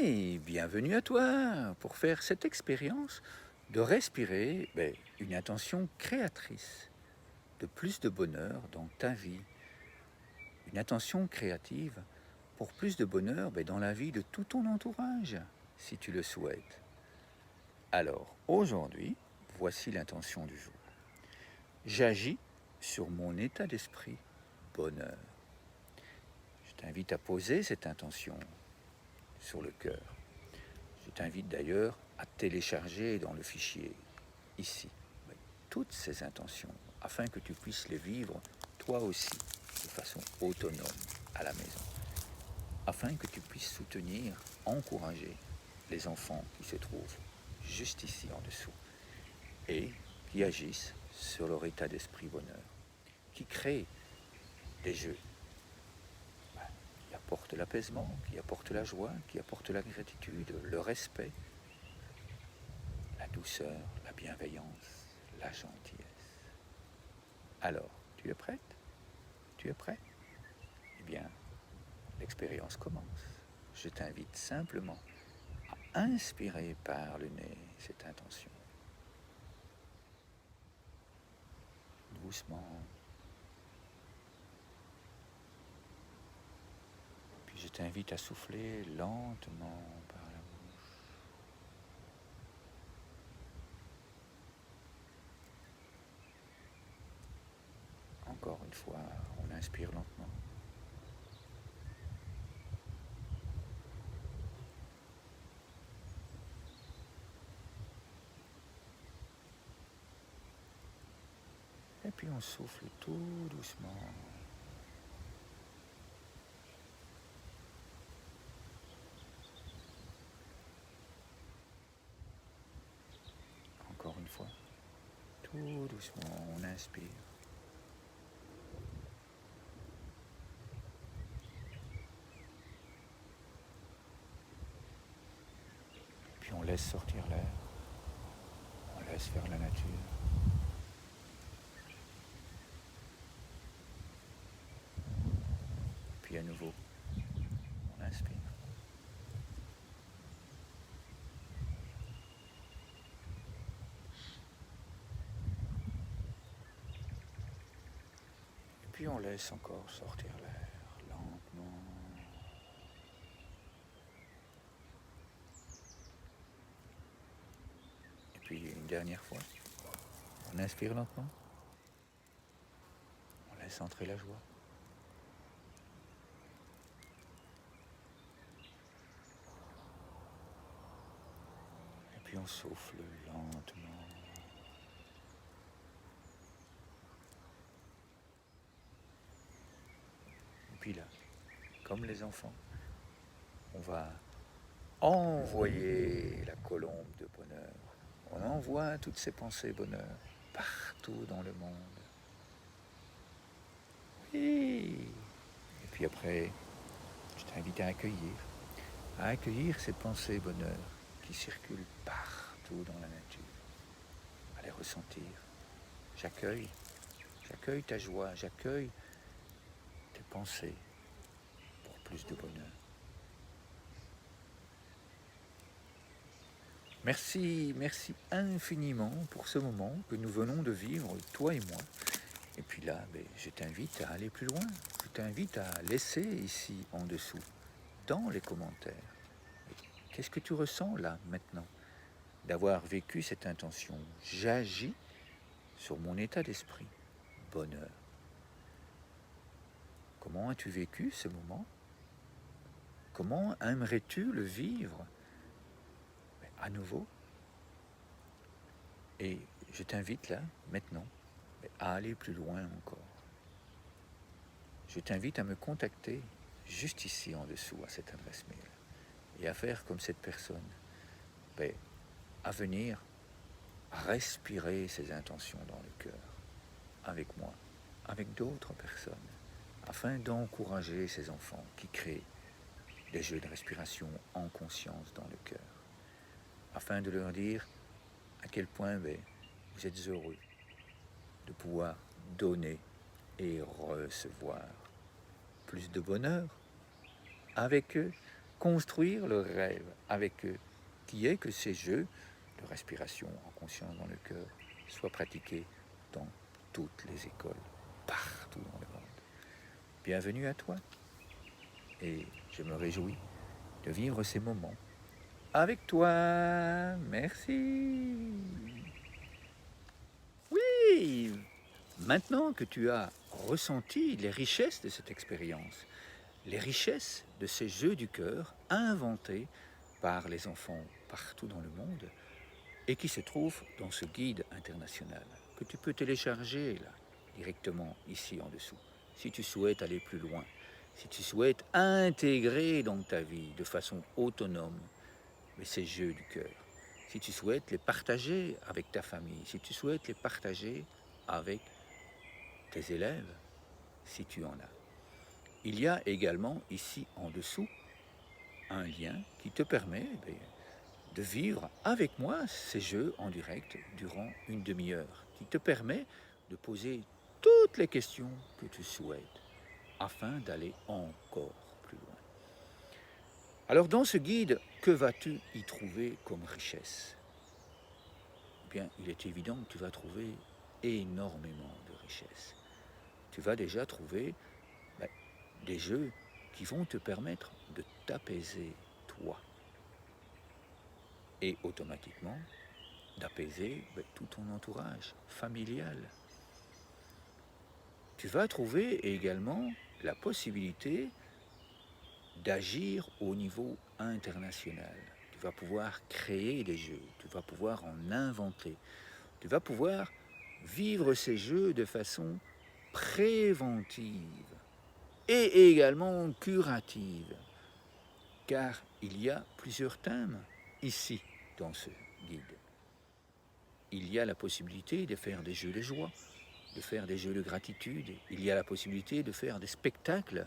Et bienvenue à toi pour faire cette expérience de respirer une intention créatrice de plus de bonheur dans ta vie. Une intention créative pour plus de bonheur dans la vie de tout ton entourage, si tu le souhaites. Alors, aujourd'hui, voici l'intention du jour. J'agis sur mon état d'esprit bonheur. Je t'invite à poser cette intention sur le cœur. Je t'invite d'ailleurs à télécharger dans le fichier, ici, toutes ces intentions, afin que tu puisses les vivre toi aussi, de façon autonome, à la maison, afin que tu puisses soutenir, encourager les enfants qui se trouvent juste ici en dessous, et qui agissent sur leur état d'esprit bonheur, qui créent des jeux qui apportent l'apaisement, qui apportent la joie, qui apportent la gratitude, le respect, la douceur, la bienveillance, la gentillesse. Alors, tu es prête? Tu es prêt? Eh bien, l'expérience commence. Je t'invite simplement à inspirer par le nez cette intention. Doucement. Puis je t'invite à souffler lentement par la bouche. Encore une fois, on inspire lentement. Et puis on souffle tout doucement. Encore une fois, tout doucement, on inspire. Puis on laisse sortir l'air. On laisse faire la nature. Puis à nouveau, on inspire. Et puis on laisse encore sortir l'air lentement. Et puis une dernière fois, on inspire lentement. On laisse entrer la joie. Et puis on souffle lentement. Et puis là, comme les enfants, on va envoyer la colombe de bonheur. On envoie toutes ces pensées bonheur partout dans le monde. Oui. Et puis après, je t'invite à accueillir ces pensées bonheur qui circulent partout dans la nature, à les ressentir. J'accueille ta joie, j'accueille tes pensées pour plus de bonheur. Merci infiniment pour ce moment que nous venons de vivre, toi et moi. Et puis là, je t'invite à aller plus loin. Je t'invite à laisser ici en dessous, dans les commentaires. Qu'est-ce que tu ressens là, maintenant, d'avoir vécu cette intention? J'agis sur mon état d'esprit, bonheur. Comment as-tu vécu ce moment? Comment aimerais-tu le vivre à nouveau? Et je t'invite là, maintenant, à aller plus loin encore. Je t'invite à me contacter juste ici en dessous à cette adresse mail et à faire comme cette personne, à venir respirer ces intentions dans le cœur avec moi, avec d'autres personnes, afin d'encourager ces enfants qui créent des jeux de respiration en conscience dans le cœur, afin de leur dire à quel point vous êtes heureux de pouvoir donner et recevoir plus de bonheur avec eux, construire le rêve avec eux, qui est que ces jeux de respiration en conscience dans le cœur soient pratiqués dans toutes les écoles, partout dans le monde. Bienvenue à toi, et je me réjouis de vivre ces moments avec toi. Merci. Oui, maintenant que tu as ressenti les richesses de cette expérience, les richesses de ces jeux du cœur inventés par les enfants partout dans le monde et qui se trouvent dans ce guide international que tu peux télécharger là, directement ici en dessous, si tu souhaites aller plus loin, si tu souhaites intégrer dans ta vie de façon autonome ces jeux du cœur, si tu souhaites les partager avec ta famille, si tu souhaites les partager avec tes élèves, si tu en as. Il y a également ici en dessous un lien qui te permet de vivre avec moi ces jeux en direct durant une demi-heure, qui te permet de poser toutes les questions que tu souhaites afin d'aller encore plus loin. Alors dans ce guide, que vas-tu y trouver comme richesse? Eh bien, il est évident que tu vas trouver énormément de richesses. Tu vas déjà trouver des jeux qui vont te permettre de t'apaiser toi. Et automatiquement, d'apaiser tout ton entourage familial. Tu vas trouver également la possibilité d'agir au niveau international. Tu vas pouvoir créer des jeux, tu vas pouvoir en inventer, tu vas pouvoir vivre ces jeux de façon préventive et également curative, car il y a plusieurs thèmes ici dans ce guide. Il y a la possibilité de faire des jeux de joie, de faire des jeux de gratitude, il y a la possibilité de faire des spectacles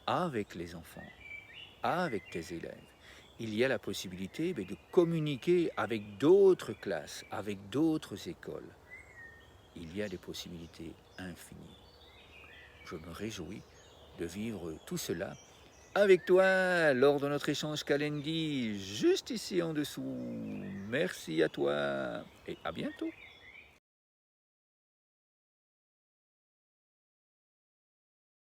avec les enfants, avec tes élèves. Il y a la possibilité de communiquer avec d'autres classes, avec d'autres écoles. Il y a des possibilités infinies. Je me réjouis de vivre tout cela avec toi lors de notre échange Calendly, juste ici en dessous. Merci à toi et à bientôt.